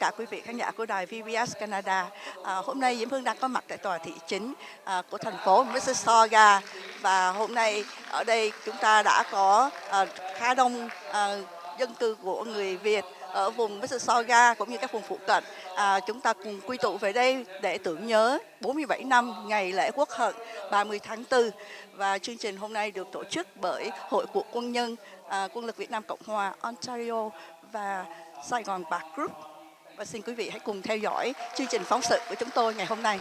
cả quý vị khán giả của đài VBS Canada. Hôm nay Diễm Hương đang có mặt tại tòa thị chính của thành phố Mississauga, và hôm nay ở đây chúng ta đã có khá đông dân cư của người Việt ở vùng Mississauga cũng như các vùng phụ cận. Chúng ta cùng quy tụ về đây để tưởng nhớ 47 năm ngày lễ Quốc hận 30 tháng 4. Và chương trình hôm nay được tổ chức bởi Hội Cựu Quân nhân Quân lực Việt Nam Cộng hòa Ontario và Sài Gòn Bạc Group. Và xin quý vị hãy cùng theo dõi chương trình phóng sự của chúng tôi ngày hôm nay.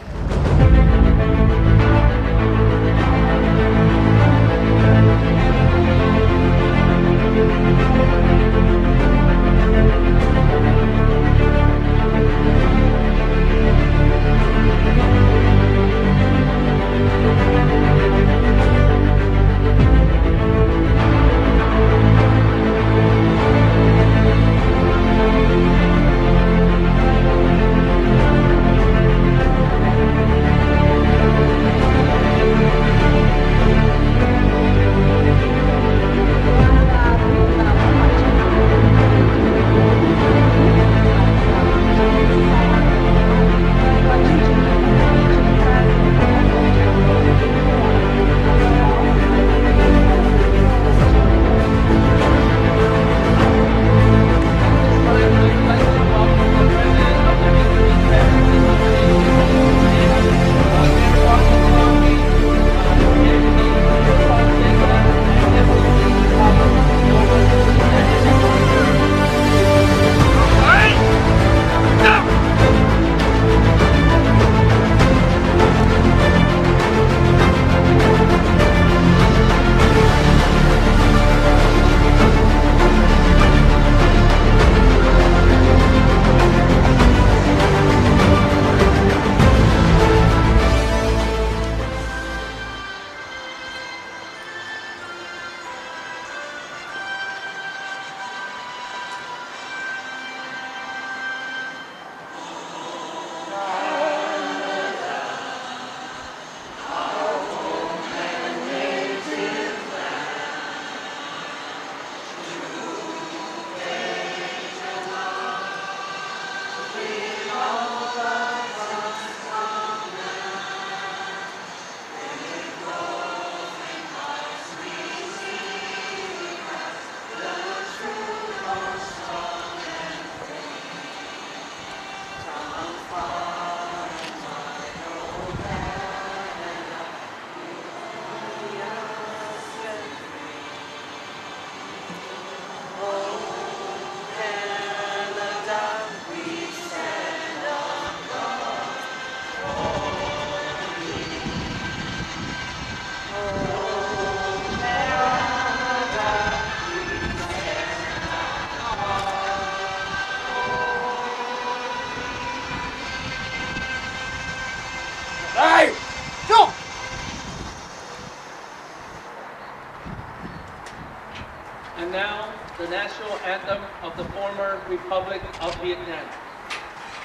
And now, the national anthem of the former Republic of Vietnam.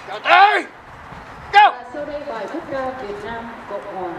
Chào tay! Go! Sau đây bài quốc ca Việt Nam Cộng hòa.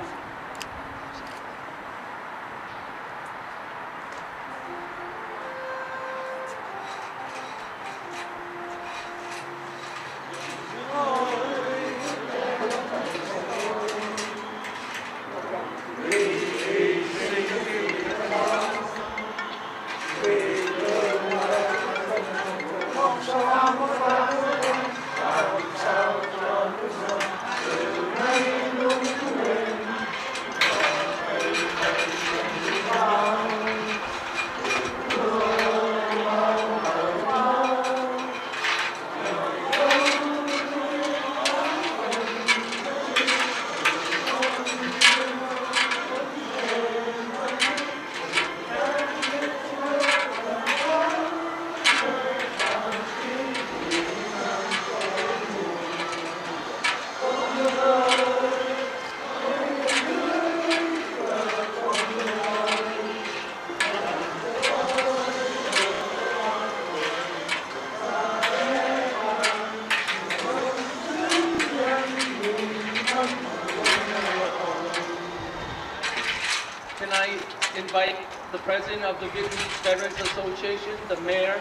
Can I invite the president of the Vietnamese Veterans Association, the mayor,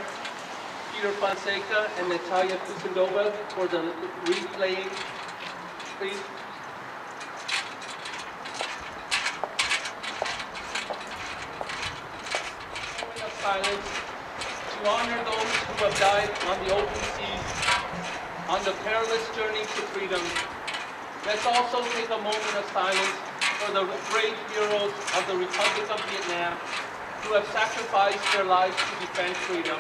Peter Fonseca and Natalia Kusendova for the replaying, please. Moment of silence to honor those who have died on the open seas on the perilous journey to freedom. Let's also take a moment of silence for the brave heroes of the Republic of Vietnam who have sacrificed their lives to defend freedom.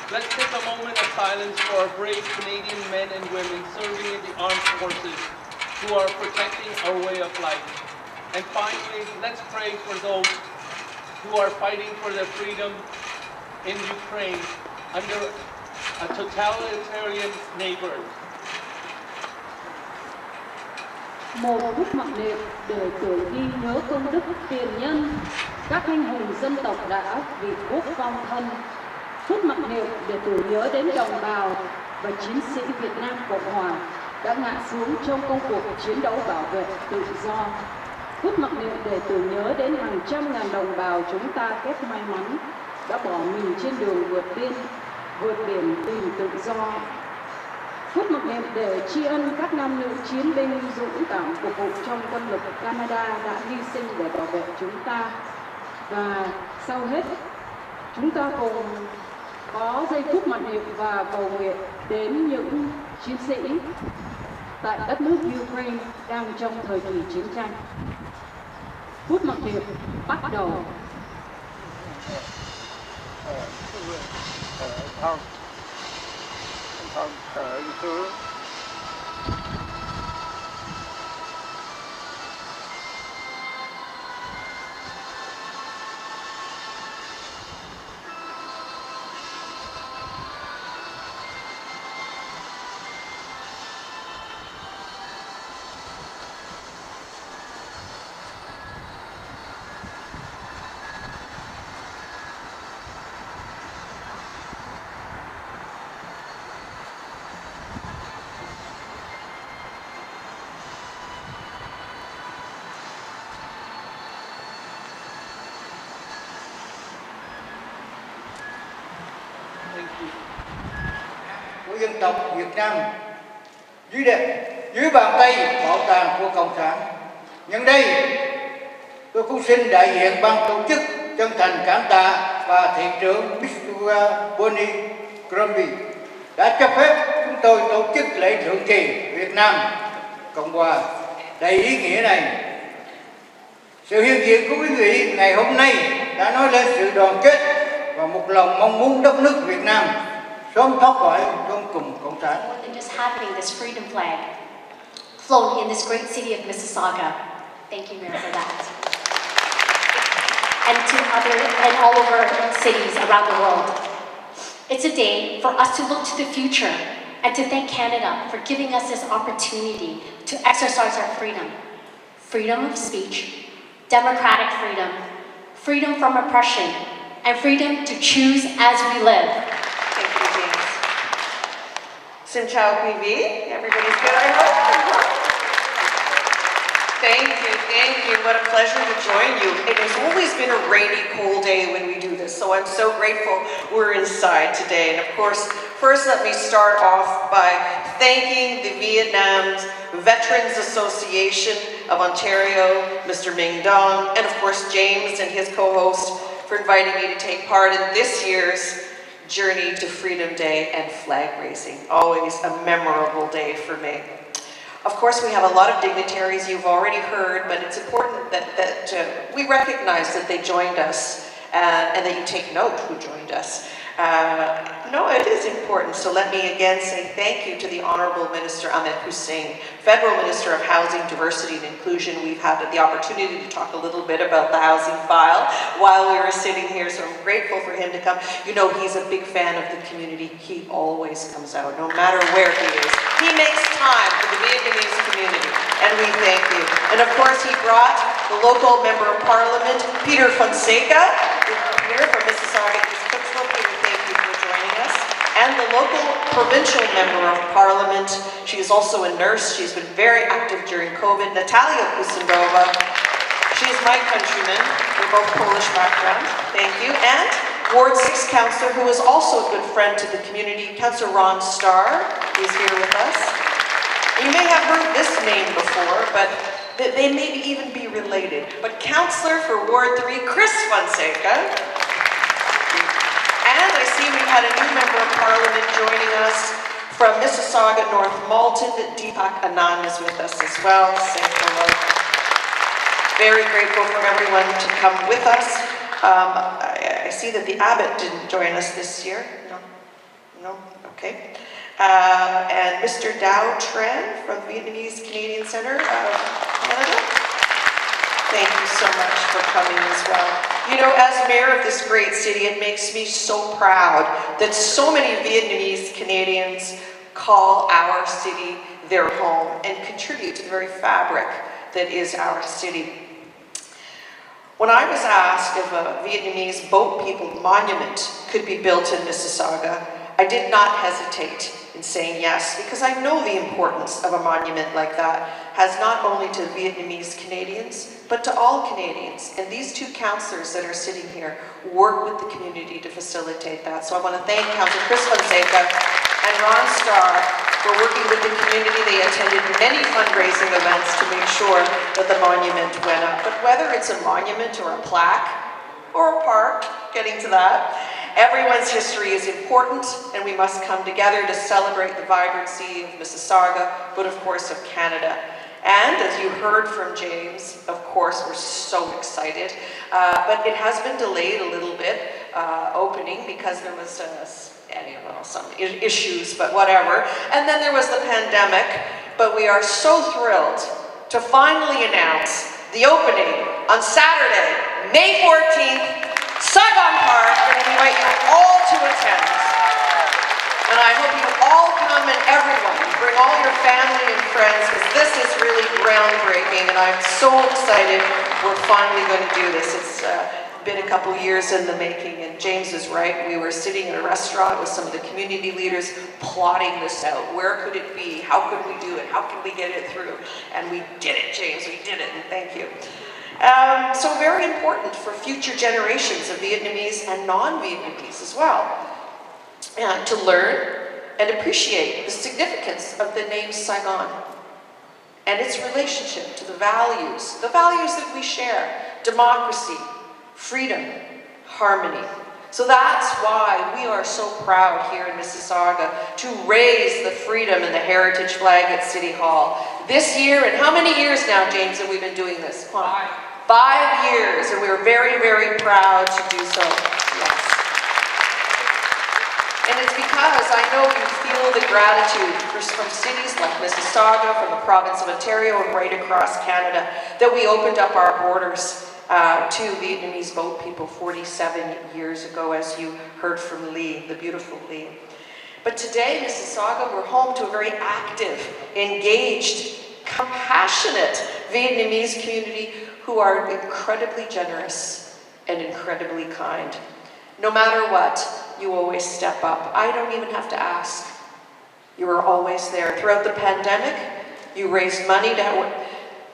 Let's take a moment of silence for our brave Canadian men and women serving in the armed forces who are protecting our way of life. And finally, let's pray for those who are fighting for their freedom in Ukraine under a totalitarian neighbor. Một phút mặc niệm để tưởng ghi nhớ công đức tiền nhân các anh hùng dân tộc đã vì quốc vong thân. Phút mặc niệm để tưởng nhớ đến đồng bào và chiến sĩ Việt Nam Cộng Hòa đã ngã xuống trong công cuộc chiến đấu bảo vệ tự do. Phút mặc niệm để tưởng nhớ đến hàng trăm ngàn đồng bào chúng ta kép may mắn đã bỏ mình trên đường vượt biển tìm tự do. Phút mặc niệm để tri ân các nam nữ chiến binh dũng cảm phục vụ trong quân lực Canada đã hy sinh để bảo vệ chúng ta. Và sau hết, chúng ta cùng có giây phút mặc niệm và cầu nguyện đến những chiến sĩ tại đất nước Ukraine đang trong thời kỳ chiến tranh. Phút mặc niệm bắt đầu. Của dân tộc Việt Nam dưới bàn tay bảo tàng của Cộng sản. Nhân đây, tôi cũng xin đại diện ban tổ chức chân thành cảm tạ và thị trưởng Mississauga đã cho phép chúng tôi tổ chức lễ thượng kỳ Việt Nam Cộng Hòa đầy ý nghĩa này. Sự hiện diện của quý vị ngày hôm nay đã nói lên sự đoàn kết và một lòng mong muốn đất nước Việt Nam sớm thoát khỏi trong cùng Cộng sản. More than just having this freedom flag flown in this great city of Mississauga. Thank you, Mayor, for that. And all over cities around the world. It's a day for us to look to the future and to thank Canada for giving us this opportunity to exercise our freedom. Freedom of speech, democratic freedom, freedom from oppression, and freedom to choose as we live. Thank you, James. Xin chào quý vị. Everybody's good, I hope. Thank you. What a pleasure to join you. It has always been a rainy, cold day when we do this, so I'm so grateful we're inside today. And of course, first let me start off by thanking the Vietnam's Veterans Association of Ontario, Mr. Ming Dong, and of course James and his co-host for inviting me to take part in this year's Journey to Freedom Day and flag raising. Always a memorable day for me. Of course, we have a lot of dignitaries you've already heard, but it's important that we recognize that they joined us and that you take note who joined us. No, it is important. So let me again say thank you to the Honourable Minister Ahmed Hussein, Federal Minister of Housing, Diversity and Inclusion. We've had the opportunity to talk a little bit about the housing file while we were sitting here, so I'm grateful for him to come. You know, he's a big fan of the community. He always comes out, no matter where he is. He makes time for the Vietnamese community, and we thank you. And of course, he brought the local Member of Parliament, Peter Fonseca, here from Mississauga, East Cooksville. Peter, thank you for joining us. And the local provincial Member of Parliament. She is also a nurse. She's been very active during COVID. Natalia Kusendova. She is my countryman. We're both Polish backgrounds. Thank you. And Ward 6 Councillor, who is also a good friend to the community, Councillor Ron Starr, is here with us. You may have heard this name before, but they may even be related. But Councillor for Ward 3, Chris Fonseca. And I see we had a new member of Parliament joining us from Mississauga, North Malton. Deepak Anand is with us as well. Say hello. Very grateful for everyone to come with us. I see that the Abbot didn't join us this year. No, okay. And Mr. Dow Tran from Vietnamese Canadian Centre of Canada. Thank you so much for coming as well. You know, as mayor of this great city, it makes me so proud that so many Vietnamese Canadians call our city their home and contribute to the very fabric that is our city. When I was asked if a Vietnamese boat people monument could be built in Mississauga, I did not hesitate in saying yes, because I know the importance of a monument like that has not only to Vietnamese Canadians, but to all Canadians. And these two councillors that are sitting here work with the community to facilitate that. So I want to thank Councillor Chris Fonseca and Ron Starr for working with the community. They attended many fundraising events to make sure that the monument went up. But whether it's a monument or a plaque or a park, getting to that, everyone's history is important, and we must come together to celebrate the vibrancy of Mississauga, but of course of Canada. And as you heard from James, of course, we're so excited, but it has been delayed a little bit, opening, because there was some issues, but whatever. And then there was the pandemic, but we are so thrilled to finally announce the opening on Saturday, May 14th, Saigon Park, and we invite you all to attend. And I hope you all come, and everyone, bring all your family and friends, because this is really groundbreaking, and I'm so excited we're finally going to do this. It's been a couple years in the making, and James is right. We were sitting in a restaurant with some of the community leaders plotting this out. Where could it be? How could we do it? How can we get it through? And we did it, James. We did it, and thank you. So very important for future generations of Vietnamese and non-Vietnamese as well, to learn and appreciate the significance of the name Saigon and its relationship to the values that we share: democracy, freedom, harmony. So that's why we are so proud here in Mississauga to raise the freedom and the heritage flag at City Hall. This year, and how many years now, James, have we been doing this? 5 years, and we're very, very proud to do so. Yes. And it's because I know you feel the gratitude from cities like Mississauga, from the province of Ontario, and right across Canada, that we opened up our borders to Vietnamese boat people 47 years ago, as you heard from Lee, the beautiful Lee. But today, Mississauga, we're home to a very active, engaged, compassionate Vietnamese community who are incredibly generous and incredibly kind. No matter what, you always step up. I don't even have to ask. You are always there. Throughout the pandemic, you raised money to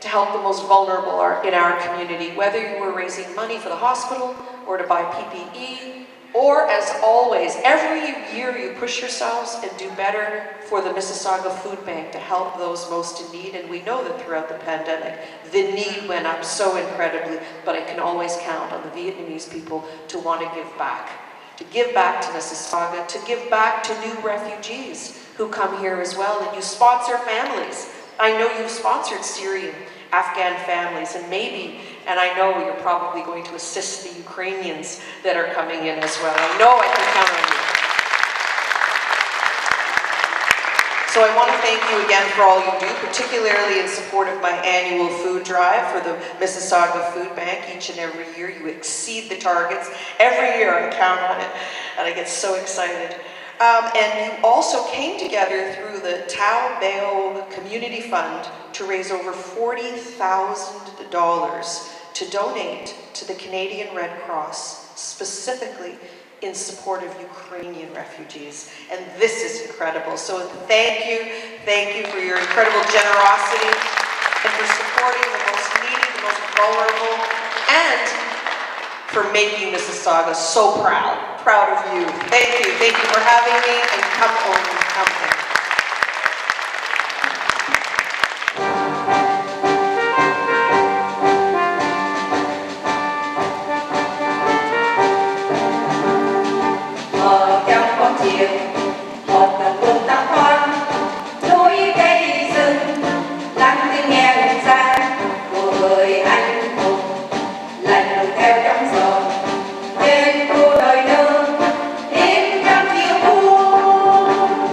help the most vulnerable in our community, whether you were raising money for the hospital or to buy PPE, or as always, every year you push yourselves and do better for the Mississauga Food Bank to help those most in need. And we know that throughout the pandemic, the need went up so incredibly, but I can always count on the Vietnamese people to want to give back to Mississauga, to give back to new refugees who come here as well. And you sponsor families. I know you've sponsored Syrian, Afghan families, and maybe, and I know you're probably going to assist the Ukrainians that are coming in as well. I know I can count on you. So I want to thank you again for all you do, particularly in support of my annual food drive for the Mississauga Food Bank. Each and every year you exceed the targets. Every year I count on it, and I get so excited. And you also came together through the Tao Bao Community Fund to raise over $40,000 to donate to the Canadian Red Cross, specifically in support of Ukrainian refugees. And this is incredible. So thank you for your incredible generosity and for supporting the most needy, the most vulnerable, and for making Mississauga so proud. Proud of you. Thank you. Thank you for having me, and come home. Come home. Trong con chiều một lần cùng tóc hoang núi cây rừng lắng tiếng nghe hùng gian của người anh hùng lần lượt theo trong gió trên khu đồi nương in trong chiều buông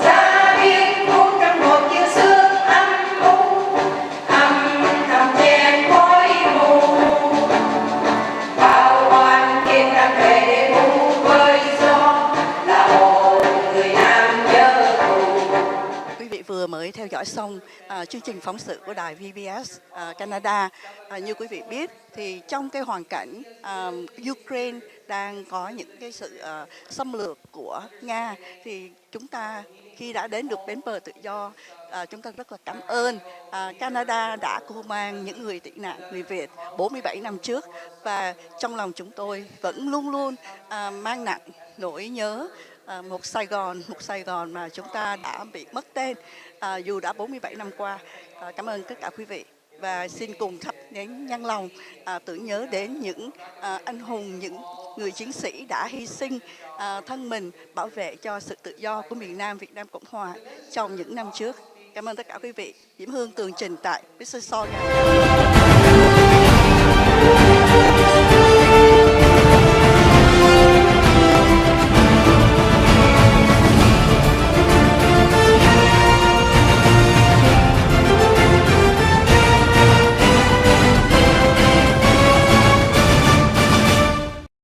ra biên buông trong một chiều sương âm u âm thầm chen khói mù bao oan kiên đang về để bu với gió là hồn người nam nhớ thù. Quý vị vừa mới theo dõi xong chương trình phóng sự của đài VBS Canada. Như quý vị biết thì trong cái hoàn cảnh Ukraine đang có những cái sự xâm lược của Nga, thì chúng ta khi đã đến được bến bờ tự do, chúng ta rất là cảm ơn Canada đã cưu mang những người tị nạn, người Việt 47 năm trước, và trong lòng chúng tôi vẫn luôn luôn mang nặng nỗi nhớ một Sài Gòn mà chúng ta đã bị mất tên dù đã 47 năm qua. Cảm ơn tất cả quý vị và xin cùng thắp nén nhang lòng tưởng nhớ đến những anh hùng, những người chiến sĩ đã hy sinh thân mình bảo vệ cho sự tự do của miền Nam Việt Nam Cộng Hòa trong những năm trước. Cảm ơn tất cả quý vị. Diễm Hương tường trình tại Mississauga.